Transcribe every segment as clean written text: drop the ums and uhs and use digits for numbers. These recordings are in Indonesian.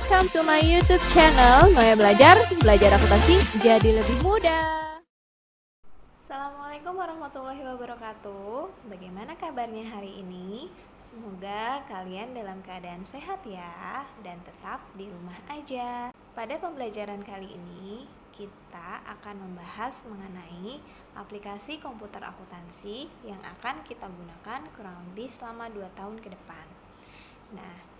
welcome to my YouTube channel Noya Belajar akuntansi jadi lebih mudah. Assalamualaikum warahmatullahi wabarakatuh. Bagaimana kabarnya hari ini? Semoga kalian dalam keadaan sehat ya dan tetap di rumah aja. Pada pembelajaran kali ini, kita akan membahas mengenai aplikasi komputer akuntansi yang akan kita gunakan kurang lebih selama 2 tahun ke depan. Nah,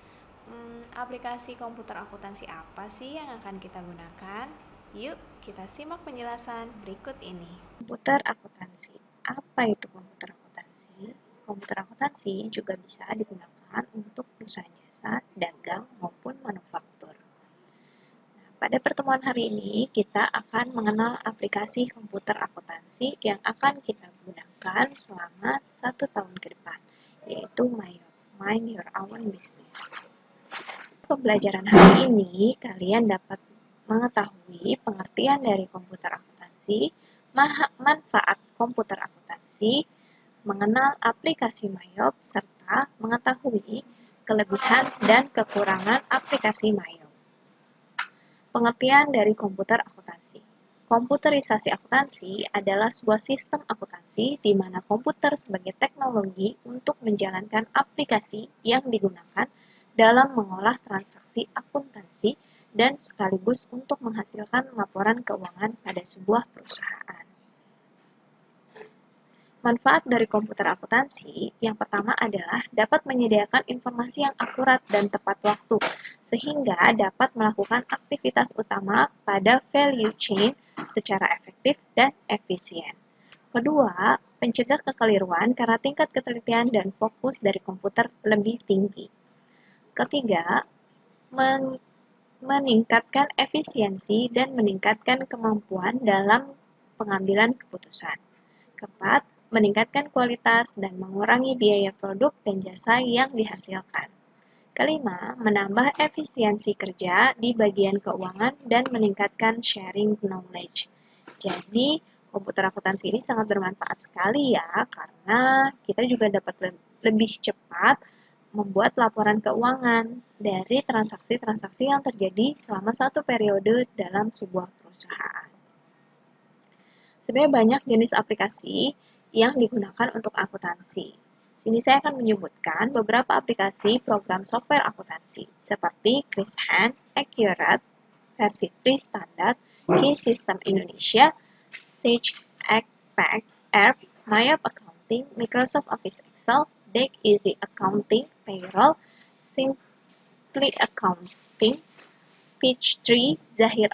aplikasi komputer akuntansi apa sih yang akan kita gunakan? Yuk, kita simak penjelasan berikut ini. Komputer akuntansi. Apa itu komputer akuntansi? Komputer akuntansi juga bisa digunakan untuk perusahaan jasa, dagang, maupun manufaktur. Nah, pada pertemuan hari ini, kita akan mengenal aplikasi komputer akuntansi yang akan kita gunakan selama 1 tahun ke depan, yaitu Mind Your Own Business. Pembelajaran hari ini, kalian dapat mengetahui pengertian dari komputer akuntansi, manfaat komputer akuntansi, mengenal aplikasi Mayop, serta mengetahui kelebihan dan kekurangan aplikasi Mayop. Pengertian dari komputer akuntansi. Komputerisasi akuntansi adalah sebuah sistem akuntansi di mana komputer sebagai teknologi untuk menjalankan aplikasi yang digunakan dalam mengolah transaksi akuntansi dan sekaligus untuk menghasilkan laporan keuangan pada sebuah perusahaan. Manfaat dari komputer akuntansi yang pertama adalah dapat menyediakan informasi yang akurat dan tepat waktu, sehingga dapat melakukan aktivitas utama pada value chain secara efektif dan efisien. Kedua, mencegah kekeliruan karena tingkat ketelitian dan fokus dari komputer lebih tinggi. Ketiga, meningkatkan efisiensi dan meningkatkan kemampuan dalam pengambilan keputusan. Keempat, meningkatkan kualitas dan mengurangi biaya produk dan jasa yang dihasilkan. Kelima, menambah efisiensi kerja di bagian keuangan dan meningkatkan sharing knowledge. Jadi, komputer akuntansi ini sangat bermanfaat sekali ya, karena kita juga dapat lebih cepat membuat laporan keuangan dari transaksi-transaksi yang terjadi selama satu periode dalam sebuah perusahaan. Sebenarnya banyak jenis aplikasi yang digunakan untuk akuntansi. Sini saya akan menyebutkan beberapa aplikasi program software akuntansi seperti KrisHand, Accurate, versi 3 standar, Key System Indonesia, Sage Pack, ERP, Mayop Accounting, Microsoft Office Excel, Deck Easy Accounting, Payroll, Simply Accounting, Peachtree, Zahir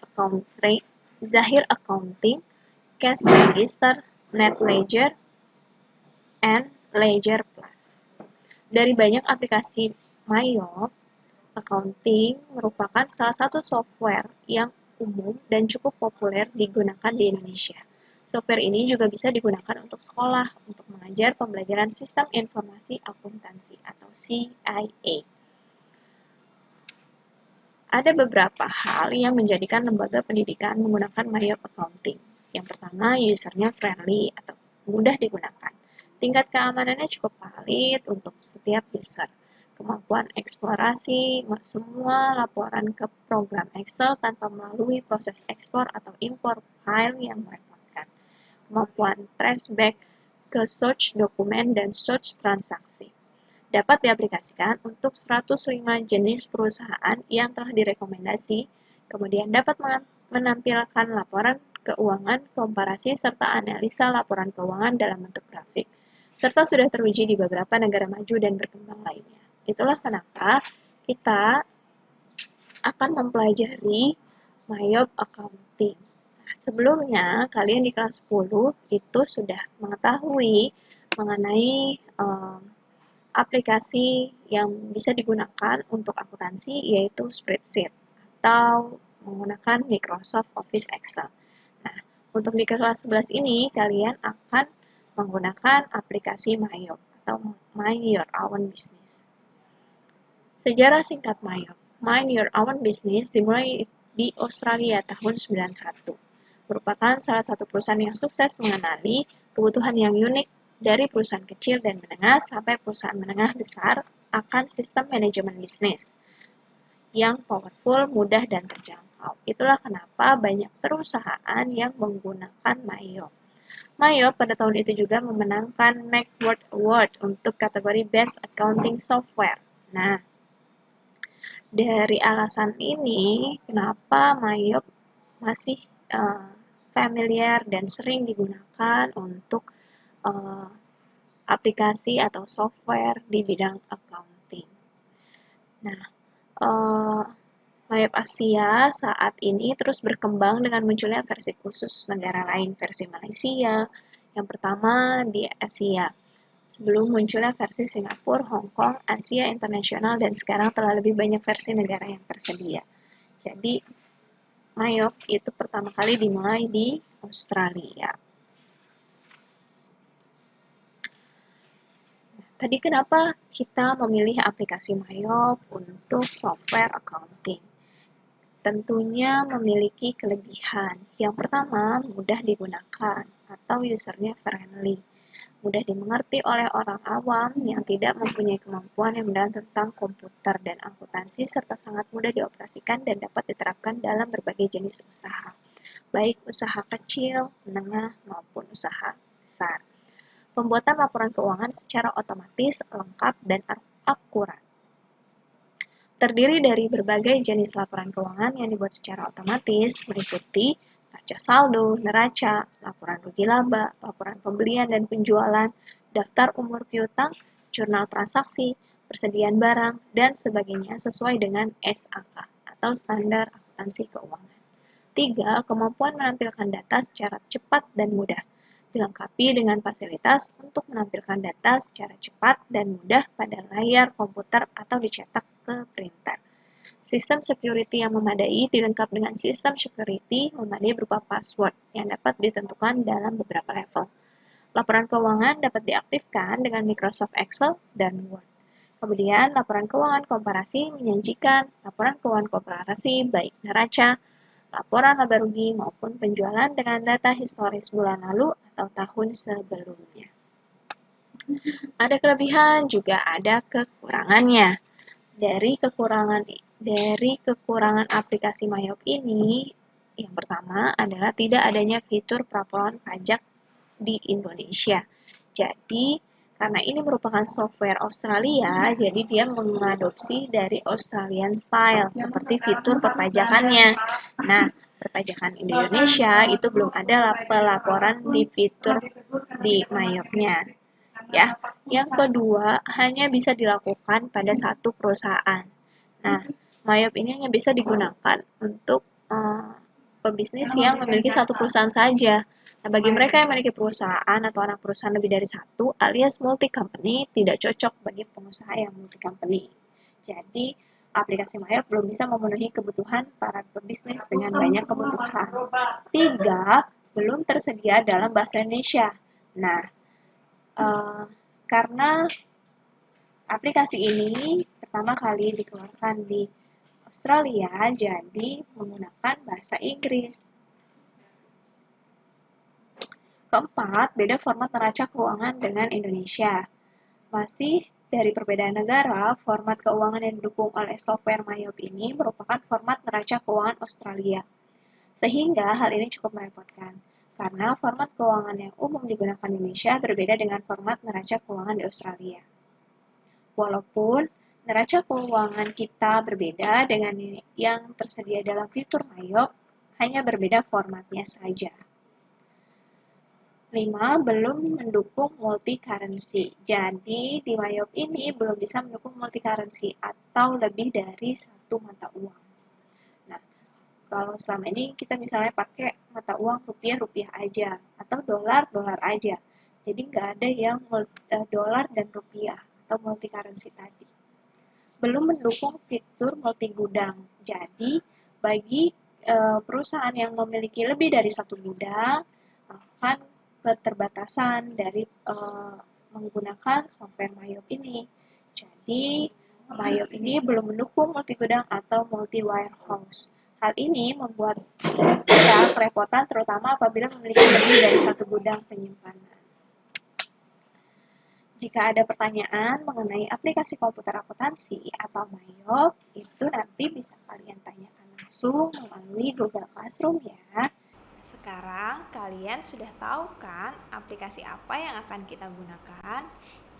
Accounting, Cash Register, NetLedger, and Ledger Plus. Dari banyak aplikasi Mayop, Accounting merupakan salah satu software yang umum dan cukup populer digunakan di Indonesia. Software ini juga bisa digunakan untuk sekolah, untuk mengajar pembelajaran Sistem Informasi Akuntansi atau CIA. Ada beberapa hal yang menjadikan lembaga pendidikan menggunakan Mayop Accounting. Yang pertama, usernya friendly atau mudah digunakan. Tingkat keamanannya cukup valid untuk setiap user. Kemampuan eksplorasi semua laporan ke program Excel tanpa melalui proses ekspor atau impor file yang merepotkan. Kemampuan traceback ke search dokumen dan search transaksi. Dapat diaplikasikan untuk 105 jenis perusahaan yang telah direkomendasi, kemudian dapat menampilkan laporan keuangan, komparasi, serta analisa laporan keuangan dalam bentuk grafik, serta sudah teruji di beberapa negara maju dan berkembang lainnya. Itulah kenapa kita akan mempelajari Mayop Accounting. Nah, sebelumnya, kalian di kelas 10 itu sudah mengetahui mengenai aplikasi yang bisa digunakan untuk akuntansi, yaitu spreadsheet atau menggunakan Microsoft Office Excel. Nah, untuk di kelas 11 ini, kalian akan menggunakan aplikasi Mayop atau Mind Your Own Business. Sejarah singkat Mayop. Mind Your Own Business dimulai di Australia tahun 91. Merupakan salah satu perusahaan yang sukses mengenali kebutuhan yang unik dari perusahaan kecil dan menengah sampai perusahaan menengah besar akan sistem manajemen bisnis. yang powerful, mudah, dan terjangkau. Itulah kenapa banyak perusahaan yang menggunakan Mayop. Mayop pada tahun itu juga memenangkan Macworld Award untuk kategori Best Accounting Software. Nah, dari alasan ini, kenapa Mayop masih familiar dan sering digunakan untuk aplikasi atau software di bidang accounting. Nah, Mayop Asia saat ini terus berkembang dengan munculnya versi khusus negara lain, versi Malaysia, yang pertama di Asia. Sebelum munculnya versi Singapura, Hong Kong, Asia Internasional, dan sekarang telah lebih banyak versi negara yang tersedia. Jadi, Mayop itu pertama kali dimulai di Australia. Tadi kenapa kita memilih aplikasi Mayop untuk software accounting? Tentunya memiliki kelebihan. Yang pertama, mudah digunakan atau usernya friendly. Mudah dimengerti oleh orang awam yang tidak mempunyai kemampuan yang mendalam tentang komputer dan akuntansi, serta sangat mudah dioperasikan dan dapat diterapkan dalam berbagai jenis usaha, baik usaha kecil, menengah, maupun usaha besar. Pembuatan laporan keuangan secara otomatis, lengkap, dan akurat. Terdiri dari berbagai jenis laporan keuangan yang dibuat secara otomatis, meliputi neraca saldo, neraca, laporan rugi laba, laporan pembelian dan penjualan, daftar umur piutang, jurnal transaksi, persediaan barang, dan sebagainya sesuai dengan SAK atau Standar Akuntansi Keuangan. 3. Kemampuan menampilkan data secara cepat dan mudah, dilengkapi dengan fasilitas untuk menampilkan data secara cepat dan mudah pada layar komputer atau dicetak ke printer. Sistem security yang memadai dilengkapi dengan sistem security memadai berupa password yang dapat ditentukan dalam beberapa level. Laporan keuangan dapat diaktifkan dengan Microsoft Excel dan Word. Kemudian, laporan keuangan komparasi menyajikan laporan keuangan komparasi baik neraca, laporan laba rugi maupun penjualan dengan data historis bulan lalu atau tahun sebelumnya. Ada kelebihan juga ada kekurangannya. Dari kekurangan aplikasi Mayop ini, yang pertama adalah tidak adanya fitur pelaporan pajak di Indonesia. Jadi, karena ini merupakan software Australia, jadi dia mengadopsi dari Australian style, seperti fitur perpajakannya. Nah, perpajakan Indonesia itu belum ada pelaporan di fitur di Mayopnya. Ya, yang kedua hanya bisa dilakukan pada satu perusahaan. Nah, Mayop ini hanya bisa digunakan untuk pebisnis yang memiliki satu perusahaan saja. Nah, bagi mereka yang memiliki perusahaan atau anak perusahaan lebih dari satu alias multi company, tidak cocok bagi pengusaha yang multi company. Jadi, aplikasi Mayop belum bisa memenuhi kebutuhan para pebisnis dengan banyak kebutuhan. 3. Belum tersedia dalam bahasa Indonesia. Nah, karena aplikasi ini pertama kali dikeluarkan di Australia, jadi menggunakan bahasa Inggris. Keempat, beda format neraca keuangan dengan Indonesia. Masih dari perbedaan negara, format keuangan yang didukung oleh software Mayop ini merupakan format neraca keuangan Australia. Sehingga hal ini cukup merepotkan, karena format keuangan yang umum digunakan di Indonesia berbeda dengan format neraca keuangan di Australia. Walaupun neraca keuangan kita berbeda dengan yang tersedia dalam fitur Mayop, hanya berbeda formatnya saja. 5. Belum mendukung multi-currency. Jadi, di Mayop ini belum bisa mendukung multi-currency atau lebih dari satu mata uang. Nah, kalau selama ini kita misalnya pakai mata uang rupiah aja, atau dolar aja. Jadi, nggak ada yang dolar dan rupiah atau multi-currency tadi. Belum mendukung fitur multi-gudang. Jadi, bagi perusahaan yang memiliki lebih dari satu gudang, akan keterbatasan dari menggunakan software Mayop ini. Jadi, Mayop ini belum mendukung multi-gudang atau multi-warehouse. Hal ini membuat kita kerepotan terutama apabila memiliki lebih dari satu gudang penyimpanan. Jika ada pertanyaan mengenai aplikasi komputer akuntansi atau Mayop, itu nanti bisa kalian tanyakan langsung melalui Google Classroom ya. Sekarang kalian sudah tahu kan aplikasi apa yang akan kita gunakan?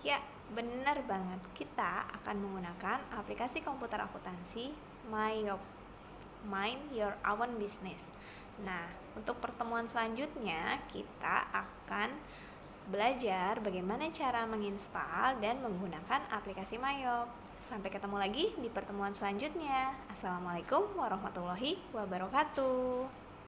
Ya, benar banget. Kita akan menggunakan aplikasi komputer akuntansi Mayop. Mind Your Own Business. Nah, untuk pertemuan selanjutnya kita akan belajar bagaimana cara menginstal dan menggunakan aplikasi Mayop. Sampai ketemu lagi di pertemuan selanjutnya. Assalamualaikum warahmatullahi wabarakatuh.